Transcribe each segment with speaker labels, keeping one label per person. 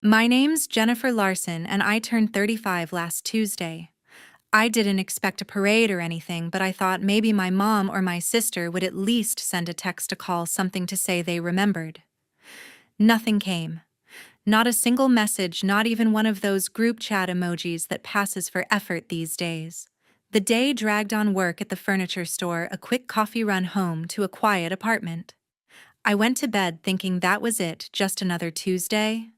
Speaker 1: My name's Jennifer Larson, and I turned 35 last Tuesday. I didn't expect a parade or anything, but I thought maybe my mom or my sister would at least send a text, a call, something to say they remembered. Nothing came. Not a single message, not even one of those group chat emojis that passes for effort these days. The day dragged on: work at the furniture store, a quick coffee run home to a quiet apartment. I went to bed thinking that was it, just another Tuesday.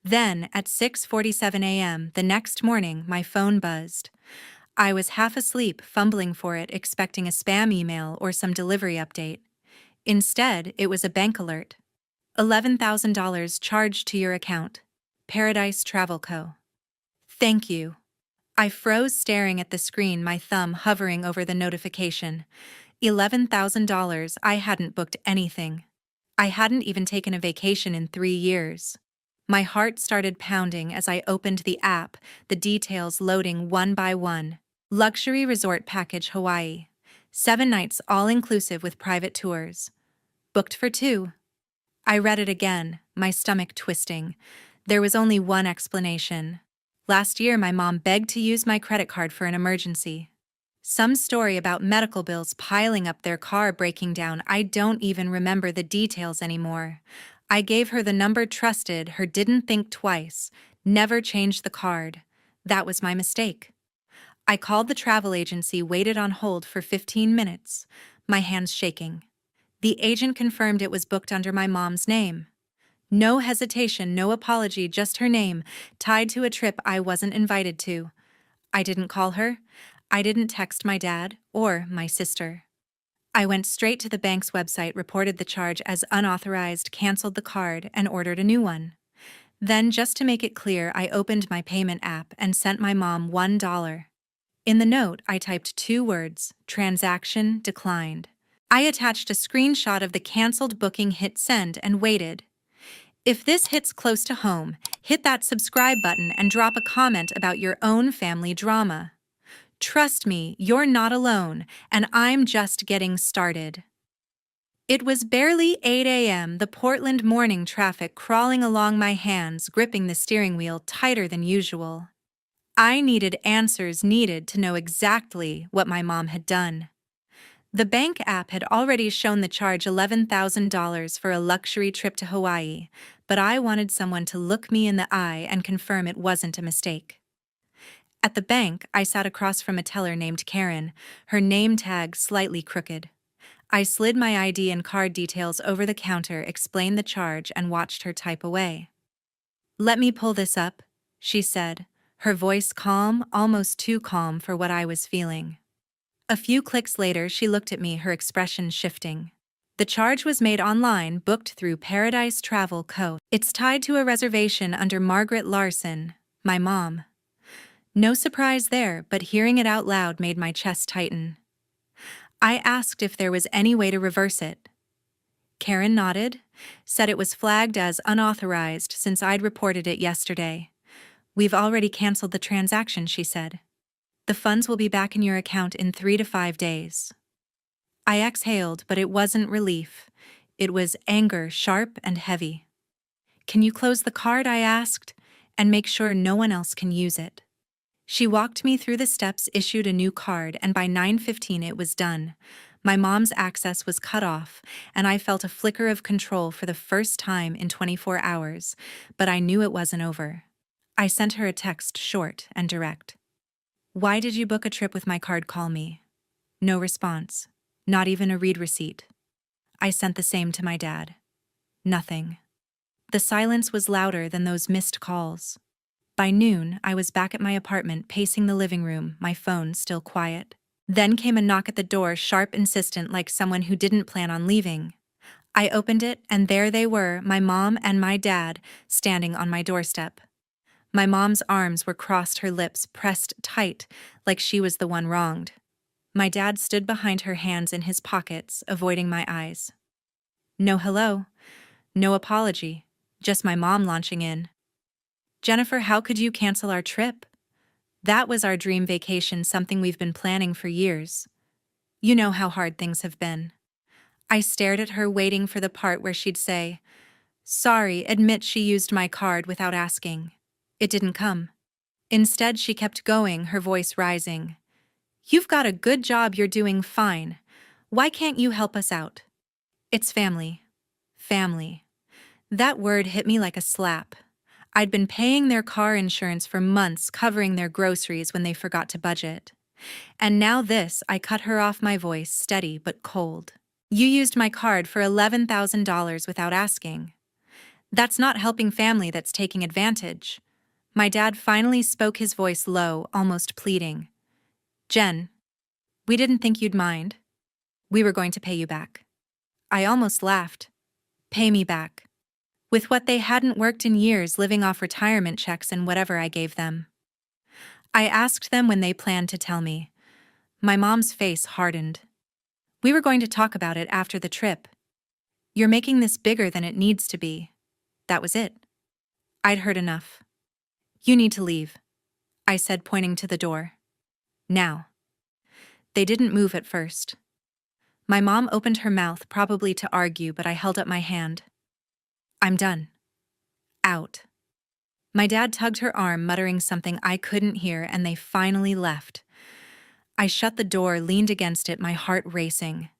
Speaker 1: Then, at 6:47 a.m. the next morning, my phone buzzed. I was half asleep, fumbling for it, expecting a spam email or some delivery update. Instead, it was a bank alert. $11,000 charged to your account. Paradise Travel Co. Thank you. I froze, staring at the screen, my thumb hovering over the notification. $11,000. I hadn't booked anything. I hadn't even taken a vacation in 3 years. My heart started pounding as I opened the app, the details loading one by one. Luxury resort package, Hawaii. 7 nights all-inclusive with private tours. Booked for 2. I read it again, my stomach twisting. There was only one explanation. Last year, my mom begged to use my credit card for an emergency. Some story about medical bills piling up, their car breaking down. I don't even remember the details anymore. I gave her the number, trusted her, didn't think twice, never changed the card. That was my mistake. I called the travel agency, waited on hold for 15 minutes, my hands shaking. The agent confirmed it was booked under my mom's name. No hesitation, no apology, just her name, tied to a trip I wasn't invited to. I didn't call her. I didn't text my dad or my sister. I went straight to the bank's website, reported the charge as unauthorized, canceled the card, and ordered a new one. Then, just to make it clear, I opened my payment app and sent my mom $1. In the note, I typed 2 words: transaction declined. I attached a screenshot of the canceled booking, hit send, and waited. If this hits close to home, hit that subscribe button and drop a comment about your own family drama. Trust me, you're not alone, and I'm just getting started. It was barely 8 a.m., the Portland morning traffic crawling along my hands, gripping the steering wheel tighter than usual. I needed answers, needed to know exactly what my mom had done. The bank app had already shown the charge, $11,000 for a luxury trip to Hawaii, but I wanted someone to look me in the eye and confirm it wasn't a mistake. At the bank, I sat across from a teller named Karen, her name tag slightly crooked. I slid my ID and card details over the counter, explained the charge, and watched her type away. "Let me pull this up," she said, her voice calm, almost too calm for what I was feeling. A few clicks later, she looked at me, her expression shifting. The charge was made online, booked through Paradise Travel Co. It's tied to a reservation under Margaret Larson, my mom. No surprise there, but hearing it out loud made my chest tighten. I asked if there was any way to reverse it. Karen nodded, said it was flagged as unauthorized since I'd reported it yesterday. "We've already canceled the transaction," she said. "The funds will be back in your account in 3 to 5 days. I exhaled, but it wasn't relief. It was anger, sharp and heavy. "Can you close the card?" I asked, "and make sure no one else can use it?" She walked me through the steps, issued a new card, and by 9:15 it was done. My mom's access was cut off, and I felt a flicker of control for the first time in 24 hours, but I knew it wasn't over. I sent her a text, short and direct. "Why did you book a trip with my card? Call me." No response. Not even a read receipt. I sent the same to my dad. Nothing. The silence was louder than those missed calls. By noon, I was back at my apartment, pacing the living room, my phone still quiet. Then came a knock at the door, sharp, insistent, like someone who didn't plan on leaving. I opened it, and there they were, my mom and my dad, standing on my doorstep. My mom's arms were crossed, her lips pressed tight, like she was the one wronged. My dad stood behind her, hands in his pockets, avoiding my eyes. No hello, no apology, just my mom launching in. "Jennifer, how could you cancel our trip? That was our dream vacation, something we've been planning for years. You know how hard things have been." I stared at her, waiting for the part where she'd say, Sorry, admit she used my card without asking. It didn't come. Instead, she kept going, her voice rising. You've got a good job, you're doing fine. Why can't you help us out? It's family. Family. That word hit me like a slap. I'd been paying their car insurance for months, covering their groceries when they forgot to budget. And now this, I cut her off, my voice steady but cold. You used my card for $11,000 without asking. That's not helping family, that's taking advantage. My dad finally spoke, his voice low, almost pleading. Jen, we didn't think you'd mind. We were going to pay you back. I almost laughed. Pay me back. With what they hadn't worked in years, living off retirement checks and whatever I gave them. I asked them when they planned to tell me. My mom's face hardened. We were going to talk about it after the trip. You're making this bigger than it needs to be. That was it. I'd heard enough. You need to leave, I said, pointing to the door. Now. They didn't move at first. My mom opened her mouth, probably to argue, but I held up my hand. I'm done. Out. My dad tugged her arm, muttering something I couldn't hear, and they finally left. I shut the door, leaned against it, my heart racing.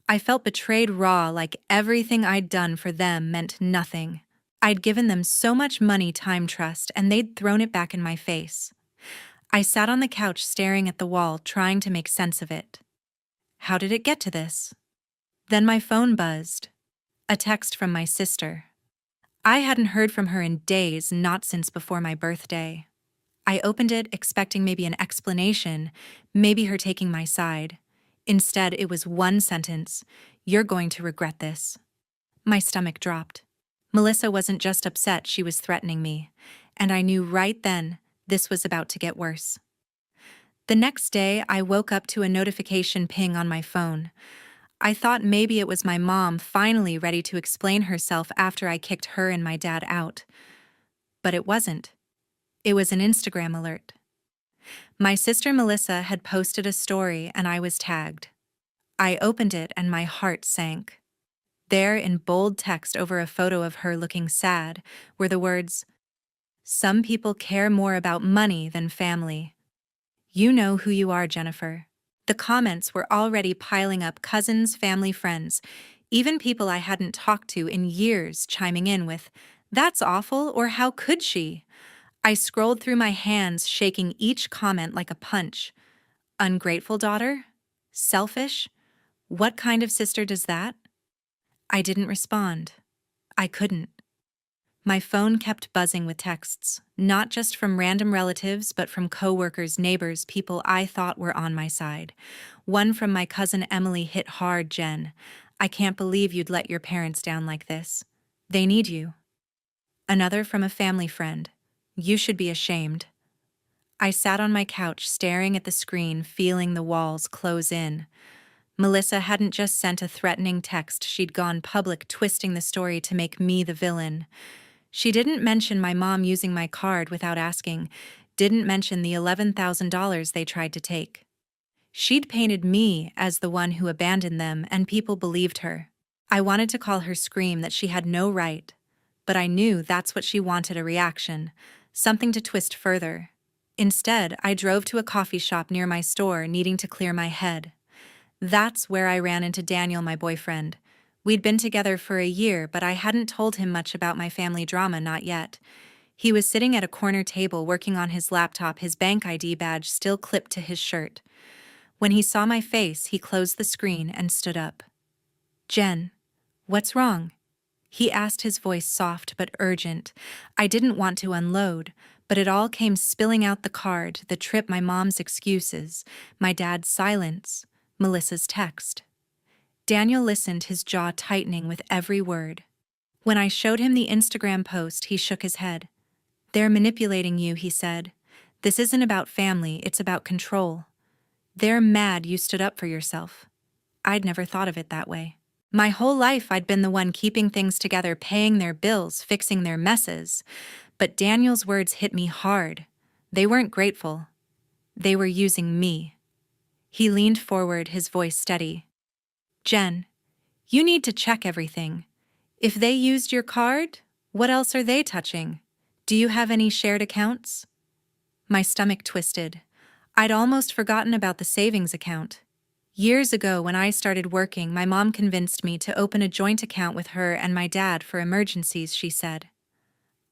Speaker 1: I felt betrayed raw, like everything I'd done for them meant nothing. I'd given them so much money, time, trust, and they'd thrown it back in my face. I sat on the couch staring at the wall, trying to make sense of it. How did it get to this? Then my phone buzzed. A text from my sister. I hadn't heard from her in days, not since before my birthday. I opened it, expecting maybe an explanation, maybe her taking my side. Instead, it was one sentence. You're going to regret this. My stomach dropped. Melissa wasn't just upset, she was threatening me. And I knew right then this was about to get worse. The next day, I woke up to a notification ping on my phone. I thought maybe it was my mom finally ready to explain herself after I kicked her and my dad out. But it wasn't. It was an Instagram alert. My sister Melissa had posted a story and I was tagged. I opened it and my heart sank. There, in bold text over a photo of her looking sad, were the words, "Some people care more about money than family. You know who you are, Jennifer." The comments were already piling up, cousins, family, friends, even people I hadn't talked to in years chiming in with, "That's awful," or "How could she?" I scrolled through my hands, shaking each comment like a punch. Ungrateful daughter? Selfish? What kind of sister does that? I didn't respond. I couldn't. My phone kept buzzing with texts, not just from random relatives, but from coworkers, neighbors, people I thought were on my side. One from my cousin Emily hit hard. Jen, I can't believe you'd let your parents down like this. They need you. Another from a family friend. You should be ashamed. I sat on my couch, staring at the screen, feeling the walls close in. Melissa hadn't just sent a threatening text, she'd gone public, twisting the story to make me the villain. She didn't mention my mom using my card without asking, didn't mention the $11,000 they tried to take. She'd painted me as the one who abandoned them, and people believed her. I wanted to call her, scream that she had no right, but I knew that's what she wanted, a reaction, something to twist further. Instead, I drove to a coffee shop near my store, needing to clear my head. That's where I ran into Daniel, my boyfriend. We'd been together for a year, but I hadn't told him much about my family drama, not yet. He was sitting at a corner table working on his laptop, his bank ID badge still clipped to his shirt. When he saw my face, he closed the screen and stood up. Jen, what's wrong? He asked, his voice soft but urgent. I didn't want to unload, but it all came spilling out: the card, the trip, my mom's excuses, my dad's silence, Melissa's text. Daniel listened, his jaw tightening with every word. When I showed him the Instagram post, he shook his head. They're manipulating you, he said. This isn't about family, it's about control. They're mad you stood up for yourself. I'd never thought of it that way. My whole life I'd been the one keeping things together, paying their bills, fixing their messes. But Daniel's words hit me hard. They weren't grateful. They were using me. He leaned forward, his voice steady. Jen, you need to check everything. If they used your card, what else are they touching? Do you have any shared accounts? My stomach twisted. I'd almost forgotten about the savings account. Years ago, when I started working, my mom convinced me to open a joint account with her and my dad for emergencies, she said.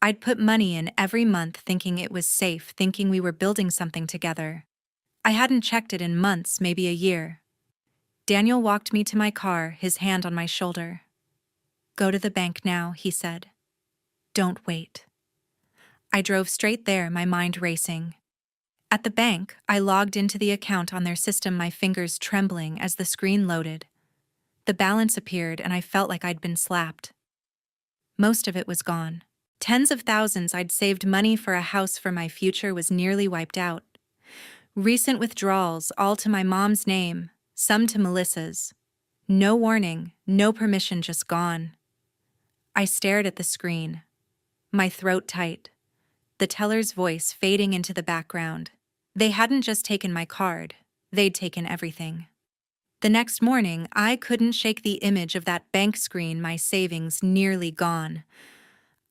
Speaker 1: I'd put money in every month thinking it was safe, thinking we were building something together. I hadn't checked it in months, maybe a year. Daniel walked me to my car, his hand on my shoulder. Go to the bank now, he said. Don't wait. I drove straight there, my mind racing. At the bank, I logged into the account on their system, my fingers trembling as the screen loaded. The balance appeared and I felt like I'd been slapped. Most of it was gone. Tens of thousands I'd saved money for a house for my future was nearly wiped out. Recent withdrawals, all to my mom's name, some to Melissa's. No warning, no permission, just gone. I stared at the screen, my throat tight, the teller's voice fading into the background. They hadn't just taken my card, they'd taken everything. The next morning, I couldn't shake the image of that bank screen, my savings nearly gone.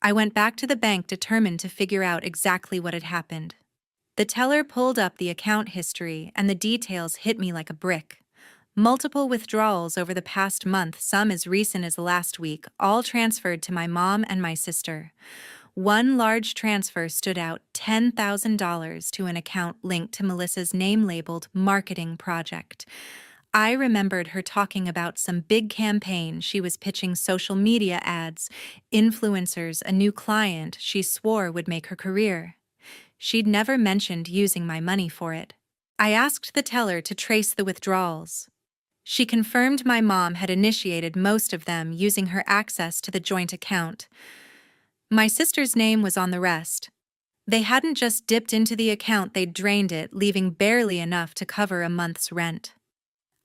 Speaker 1: I went back to the bank determined to figure out exactly what had happened. The teller pulled up the account history and the details hit me like a brick. Multiple withdrawals over the past month, some as recent as last week, all transferred to my mom and my sister. One large transfer stood out, $10,000 to an account linked to Melissa's name labeled Marketing Project. I remembered her talking about some big campaign she was pitching, social media ads, influencers, a new client she swore would make her career. She'd never mentioned using my money for it. I asked the teller to trace the withdrawals. She confirmed my mom had initiated most of them using her access to the joint account. My sister's name was on the rest. They hadn't just dipped into the account, they'd drained it, leaving barely enough to cover a month's rent.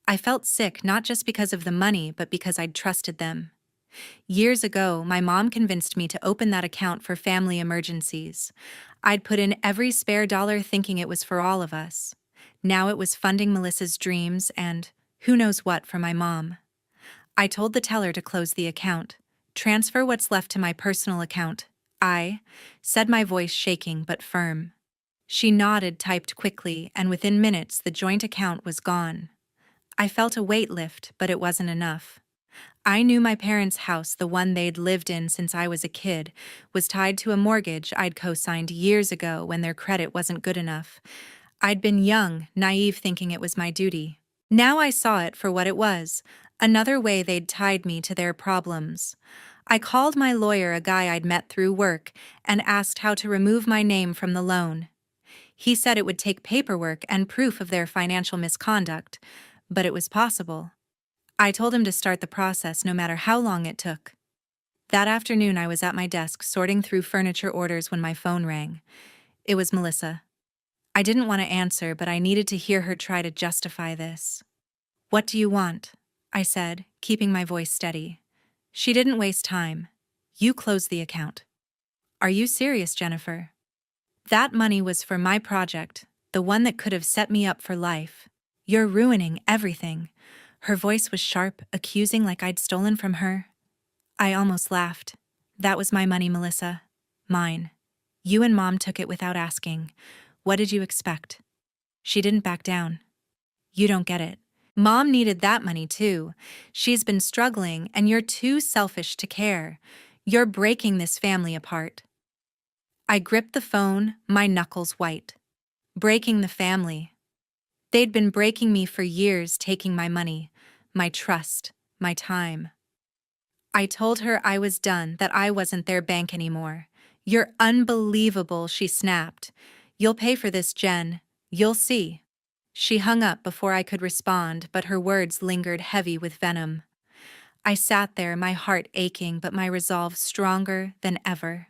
Speaker 1: I felt sick not just because of the money, but because I'd trusted them. Years ago, my mom convinced me to open that account for family emergencies. I'd put in every spare dollar thinking it was for all of us. Now it was funding Melissa's dreams and who knows what for my mom. I told the teller to close the account. Transfer what's left to my personal account. I said, my voice shaking but firm. She nodded, typed quickly, and within minutes the joint account was gone. I felt a weight lift, but it wasn't enough. I knew my parents' house, the one they'd lived in since I was a kid, was tied to a mortgage I'd co-signed years ago when their credit wasn't good enough. I'd been young, naive, thinking it was my duty. Now I saw it for what it was, another way they'd tied me to their problems. I called my lawyer, a guy I'd met through work, and asked how to remove my name from the loan. He said it would take paperwork and proof of their financial misconduct, but it was possible. I told him to start the process no matter how long it took. That afternoon I was at my desk sorting through furniture orders when my phone rang. It was Melissa. I didn't want to answer, but I needed to hear her try to justify this. What do you want? I said, keeping my voice steady. She didn't waste time. You closed the account. Are you serious, Jennifer? That money was for my project, the one that could have set me up for life. You're ruining everything. Her voice was sharp, accusing, like I'd stolen from her. I almost laughed. That was my money, Melissa. Mine. You and Mom took it without asking. What did you expect? She didn't back down. You don't get it. Mom needed that money too. She's been struggling, and you're too selfish to care. You're breaking this family apart. I gripped the phone, my knuckles white. Breaking the family. They'd been breaking me for years, taking my money, my trust, my time. I told her I was done, that I wasn't their bank anymore. You're unbelievable, she snapped. You'll pay for this, Jen. You'll see. She hung up before I could respond, but her words lingered heavy with venom. I sat there, my heart aching, but my resolve stronger than ever.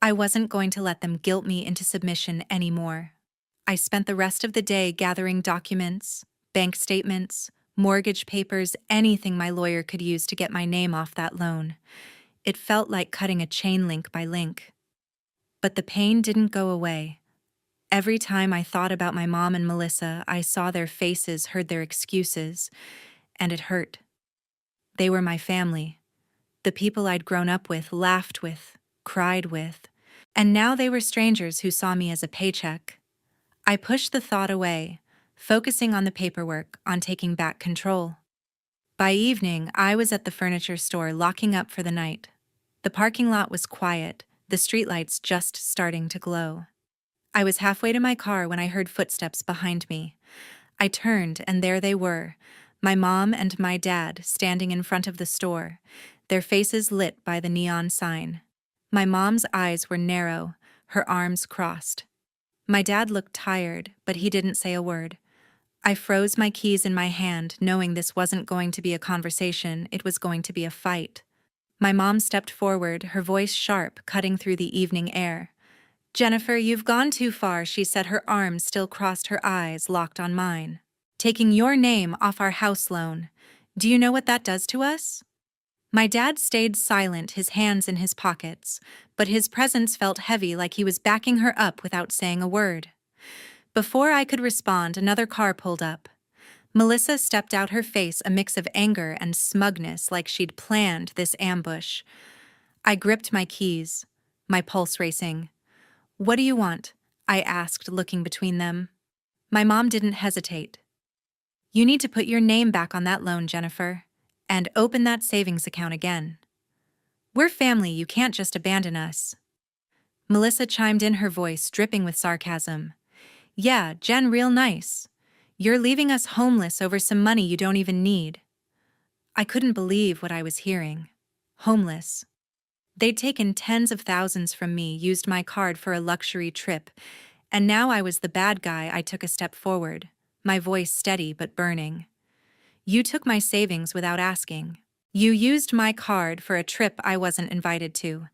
Speaker 1: I wasn't going to let them guilt me into submission anymore. I spent the rest of the day gathering documents, bank statements, mortgage papers, anything my lawyer could use to get my name off that loan. It felt like cutting a chain link by link. But the pain didn't go away. Every time I thought about my mom and Melissa, I saw their faces, heard their excuses, and it hurt. They were my family, the people I'd grown up with, laughed with, cried with. And now they were strangers who saw me as a paycheck. I pushed the thought away, focusing on the paperwork, on taking back control. By evening, I was at the furniture store locking up for the night. The parking lot was quiet, the streetlights just starting to glow. I was halfway to my car when I heard footsteps behind me. I turned, and there they were, my mom and my dad standing in front of the store, their faces lit by the neon sign. My mom's eyes were narrow, her arms crossed. My dad looked tired, but he didn't say a word. I froze my keys in my hand, knowing this wasn't going to be a conversation, it was going to be a fight. My mom stepped forward, her voice sharp, cutting through the evening air. "Jennifer, you've gone too far," she said, her arms still crossed, her eyes locked on mine. "Taking your name off our house loan. Do you know what that does to us?" My dad stayed silent, his hands in his pockets, but his presence felt heavy, like he was backing her up without saying a word. Before I could respond, another car pulled up. Melissa stepped out, her face a mix of anger and smugness, like she'd planned this ambush. I gripped my keys, my pulse racing. "What do you want?" I asked, looking between them. My mom didn't hesitate. "You need to put your name back on that loan, Jennifer, and open that savings account again. We're family, you can't just abandon us." Melissa chimed in, her voice dripping with sarcasm. "Yeah, Jen, real nice. You're leaving us homeless over some money you don't even need." I couldn't believe what I was hearing. Homeless. They'd taken tens of thousands from me, used my card for a luxury trip, and now I was the bad guy. I took a step forward, my voice steady but burning. "You took my savings without asking. You used my card for a trip I wasn't invited to,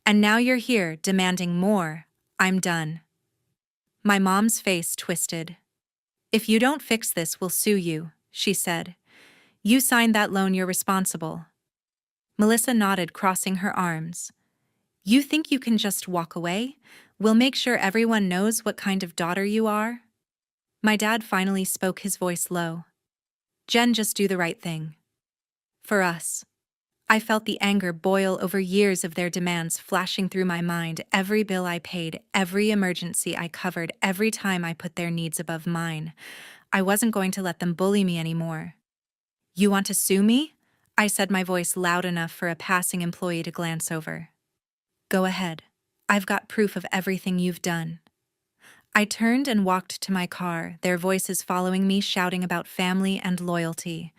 Speaker 1: and now you're here demanding more. I'm done." My mom's face twisted. "If you don't fix this, we'll sue you," she said. "You signed that loan, you're responsible." Melissa nodded, crossing her arms. "You think you can just walk away? We'll make sure everyone knows what kind of daughter you are." My dad finally spoke, his voice low. "Jen, just do the right thing. For us." I felt the anger boil over, years of their demands flashing through my mind, every bill I paid, every emergency I covered, every time I put their needs above mine. I wasn't going to let them bully me anymore. "You want to sue me?" I said, my voice loud enough for a passing employee to glance over. "Go ahead. I've got proof of everything you've done." I turned and walked to my car, their voices following me, shouting about family and loyalty.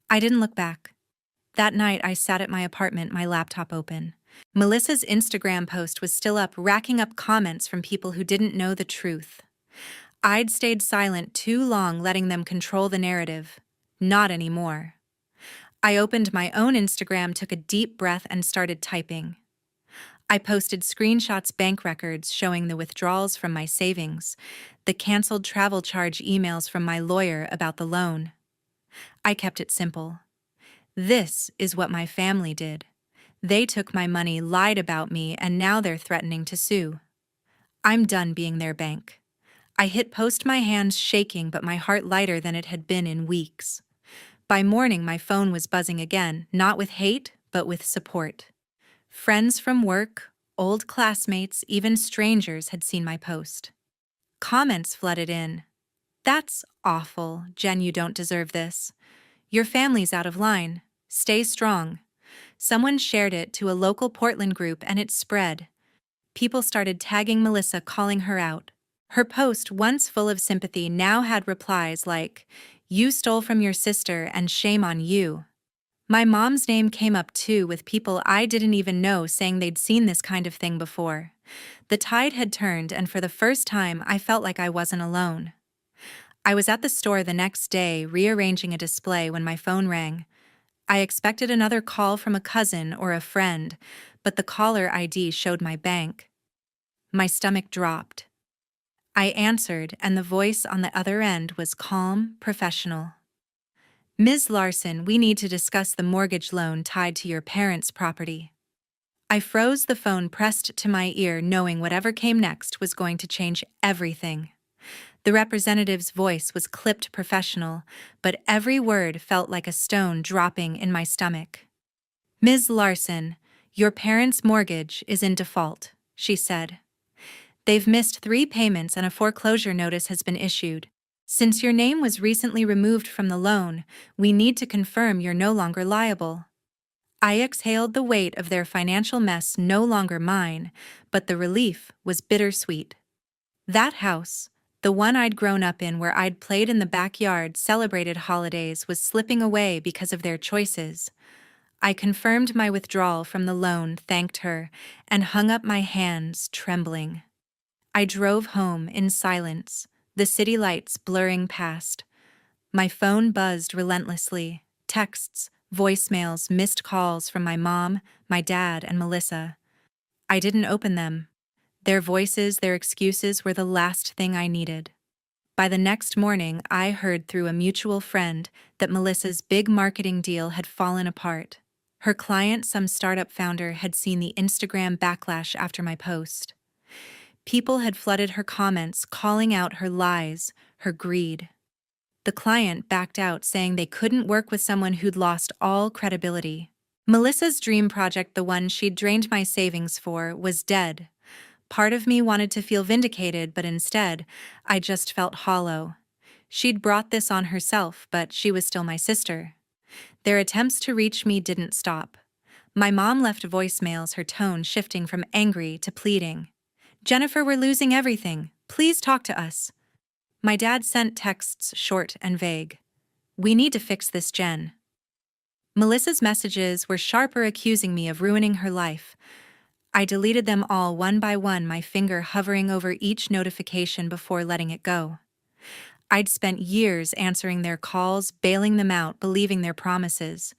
Speaker 1: I didn't look back. That night, I sat at my apartment, my laptop open. Melissa's Instagram post was still up, racking up comments from people who didn't know the truth. I'd stayed silent too long, letting them control the narrative. Not anymore. I opened my own Instagram, took a deep breath, and started typing. I posted screenshots, bank records showing the withdrawals from my savings, the canceled travel charge emails from my lawyer about the loan. I kept it simple. This is what my family did. They took my money, lied about me, and now they're threatening to sue. I'm done being their bank. I hit post, my hands shaking, but my heart lighter than it had been in weeks. By morning, my phone was buzzing again, not with hate, but with support. Friends from work, old classmates, even strangers had seen my post. Comments flooded in. "That's awful, Jen, you don't deserve this. Your family's out of line. Stay strong." Someone shared it to a local Portland group and it spread. People started tagging Melissa, calling her out. Her post, once full of sympathy, now had replies like, "You stole from your sister and shame on you." My mom's name came up too, with people I didn't even know saying they'd seen this kind of thing before. The tide had turned, and for the first time I felt like I wasn't alone. I was at the store the next day, rearranging a display, when my phone rang. I expected another call from a cousin or a friend, but the caller ID showed my bank. My stomach dropped. I answered, and the voice on the other end was calm, professional. "Ms. Larson, we need to discuss the mortgage loan tied to your parents' property." I froze, the phone pressed to my ear, knowing whatever came next was going to change everything. The representative's voice was clipped, professional, but every word felt like a stone dropping in my stomach. Ms. Larson, your parents' mortgage is in default, she said. They've missed 3 payments and a foreclosure notice has been issued. Since your name was recently removed from the loan, we need to confirm you're no longer liable. I exhaled the weight of their financial mess, no longer mine, but the relief was bittersweet. That house, the one I'd grown up in where I'd played in the backyard, celebrated holidays, was slipping away because of their choices. I confirmed my withdrawal from the loan, thanked her, and hung up my hands, trembling. I drove home in silence, the city lights blurring past. My phone buzzed relentlessly, texts, voicemails, missed calls from my mom, my dad, and Melissa. I didn't open them. Their voices, their excuses were the last thing I needed. By the next morning, I heard through a mutual friend that Melissa's big marketing deal had fallen apart. Her client, some startup founder, had seen the Instagram backlash after my post. People had flooded her comments, calling out her lies, her greed. The client backed out, saying they couldn't work with someone who'd lost all credibility. Melissa's dream project, the one she'd drained my savings for, was dead. Part of me wanted to feel vindicated, but instead, I just felt hollow. She'd brought this on herself, but she was still my sister. Their attempts to reach me didn't stop. My mom left voicemails, her tone shifting from angry to pleading. "Jennifer, we're losing everything. Please talk to us." My dad sent texts, short and vague. "We need to fix this, Jen." Melissa's messages were sharper, accusing me of ruining her life. I deleted them all one by one, my finger hovering over each notification before letting it go. I'd spent years answering their calls, bailing them out, believing their promises.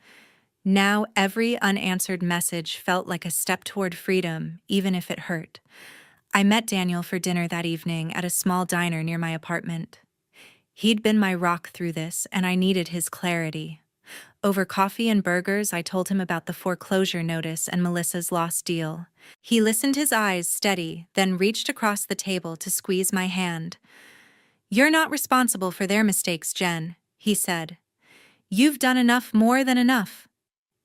Speaker 1: Now every unanswered message felt like a step toward freedom, even if it hurt. I met Daniel for dinner that evening at a small diner near my apartment. He'd been my rock through this, and I needed his clarity. Over coffee and burgers, I told him about the foreclosure notice and Melissa's lost deal. He listened, his eyes steady, then reached across the table to squeeze my hand. "You're not responsible for their mistakes, Jen," he said. "You've done enough, more than enough.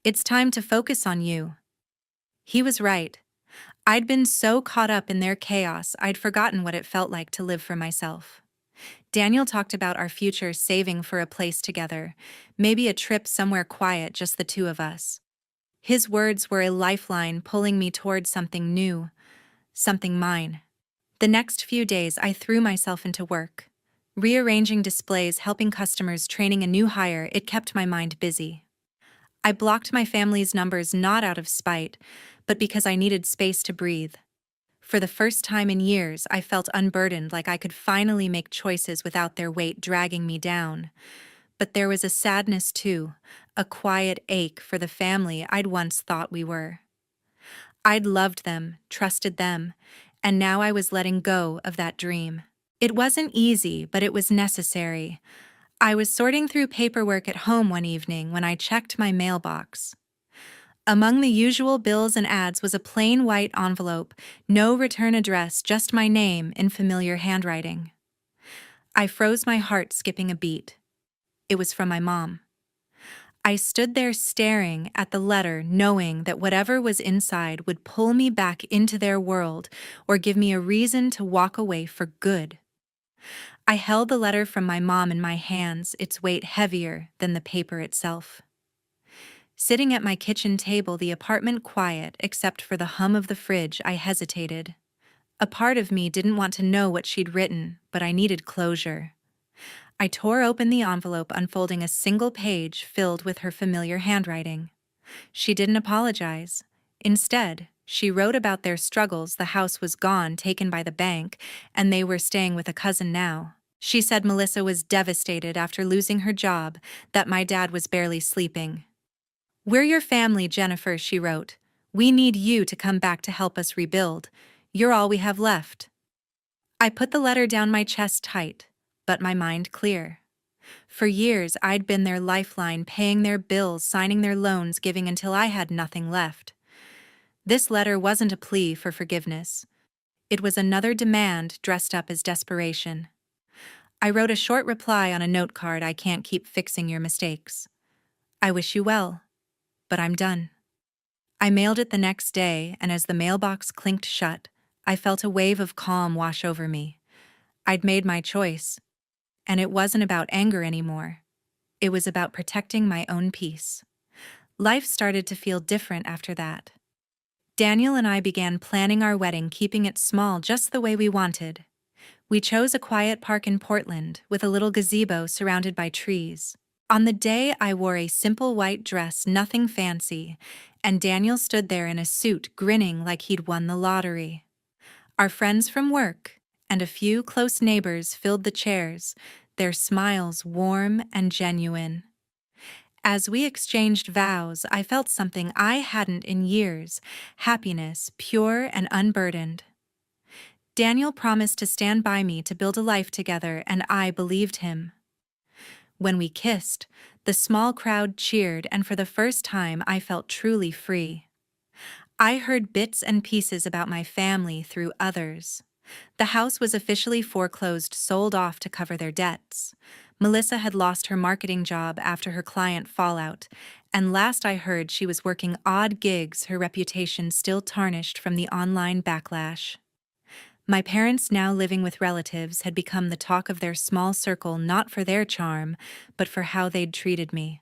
Speaker 1: It's time to focus on you." He was right. I'd been so caught up in their chaos, I'd forgotten what it felt like to live for myself. Daniel talked about our future, saving for a place together, maybe a trip somewhere quiet, just the two of us. His words were a lifeline, pulling me toward something new, something mine. The next few days, I threw myself into work. Rearranging displays, helping customers, training a new hire, it kept my mind busy. I blocked my family's numbers not out of spite, but because I needed space to breathe. For the first time in years, I felt unburdened, like I could finally make choices without their weight dragging me down. But there was a sadness too, a quiet ache for the family I'd once thought we were. I'd loved them, trusted them, and now I was letting go of that dream. It wasn't easy, but it was necessary. I was sorting through paperwork at home one evening when I checked my mailbox. Among the usual bills and ads was a plain white envelope, no return address, just my name in familiar handwriting. I froze, my heart skipping a beat. It was from my mom. I stood there staring at the letter, knowing that whatever was inside would pull me back into their world or give me a reason to walk away for good. I held the letter from my mom in my hands, its weight heavier than the paper itself. Sitting at my kitchen table, the apartment quiet except for the hum of the fridge, I hesitated. A part of me didn't want to know what she'd written, but I needed closure. I tore open the envelope, unfolding a single page filled with her familiar handwriting. She didn't apologize. Instead, she wrote about their struggles. The house was gone, taken by the bank, and they were staying with a cousin now. She said Melissa was devastated after losing her job, that my dad was barely sleeping. "We're your family, Jennifer," she wrote. "We need you to come back to help us rebuild. You're all we have left." I put the letter down, my chest tight, but my mind clear. For years, I'd been their lifeline, paying their bills, signing their loans, giving until I had nothing left. This letter wasn't a plea for forgiveness. It was another demand dressed up as desperation. I wrote a short reply on a note card: "I can't keep fixing your mistakes. I wish you well, but I'm done." I mailed it the next day, and as the mailbox clinked shut, I felt a wave of calm wash over me. I'd made my choice, and it wasn't about anger anymore. It was about protecting my own peace. Life started to feel different after that. Daniel and I began planning our wedding, keeping it small just the way we wanted. We chose a quiet park in Portland with a little gazebo surrounded by trees. On the day, I wore a simple white dress, nothing fancy, and Daniel stood there in a suit, grinning like he'd won the lottery. Our friends from work and a few close neighbors filled the chairs, their smiles warm and genuine. As we exchanged vows, I felt something I hadn't in years: happiness, pure and unburdened. Daniel promised to stand by me to build a life together, and I believed him. When we kissed, the small crowd cheered, and for the first time I felt truly free. I heard bits and pieces about my family through others. The house was officially foreclosed, sold off to cover their debts. Melissa had lost her marketing job after her client fallout, and last I heard she was working odd gigs, her reputation still tarnished from the online backlash. My parents, now living with relatives, had become the talk of their small circle, not for their charm, but for how they'd treated me.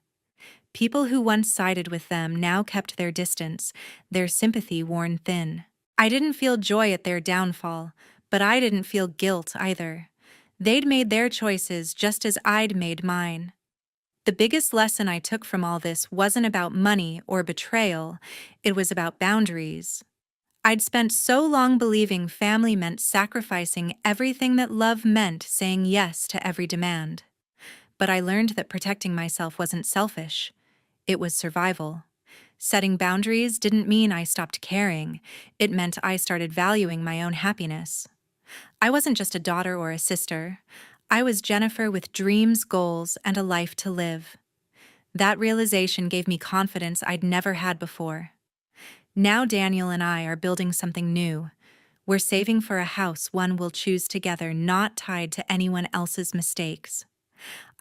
Speaker 1: People who once sided with them now kept their distance, their sympathy worn thin. I didn't feel joy at their downfall, but I didn't feel guilt either. They'd made their choices just as I'd made mine. The biggest lesson I took from all this wasn't about money or betrayal, it was about boundaries. I'd spent so long believing family meant sacrificing everything that love meant, saying yes to every demand. But I learned that protecting myself wasn't selfish. It was survival. Setting boundaries didn't mean I stopped caring. It meant I started valuing my own happiness. I wasn't just a daughter or a sister. I was Jennifer with dreams, goals, and a life to live. That realization gave me confidence I'd never had before. Now Daniel and I are building something new. We're saving for a house, one we'll choose together, not tied to anyone else's mistakes.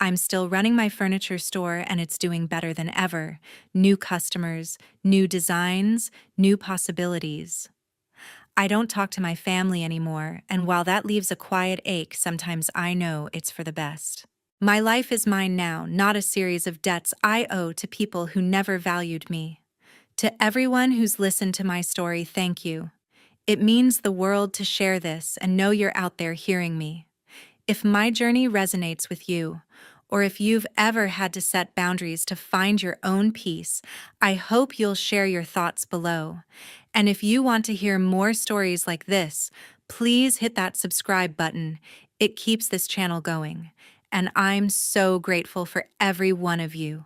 Speaker 1: I'm still running my furniture store, and it's doing better than ever. New customers, new designs, new possibilities. I don't talk to my family anymore, and while that leaves a quiet ache, sometimes I know it's for the best. My life is mine now, not a series of debts I owe to people who never valued me. To everyone who's listened to my story, thank you. It means the world to share this and know you're out there hearing me. If my journey resonates with you, or if you've ever had to set boundaries to find your own peace, I hope you'll share your thoughts below. And if you want to hear more stories like this, please hit that subscribe button. It keeps this channel going. And I'm so grateful for every one of you.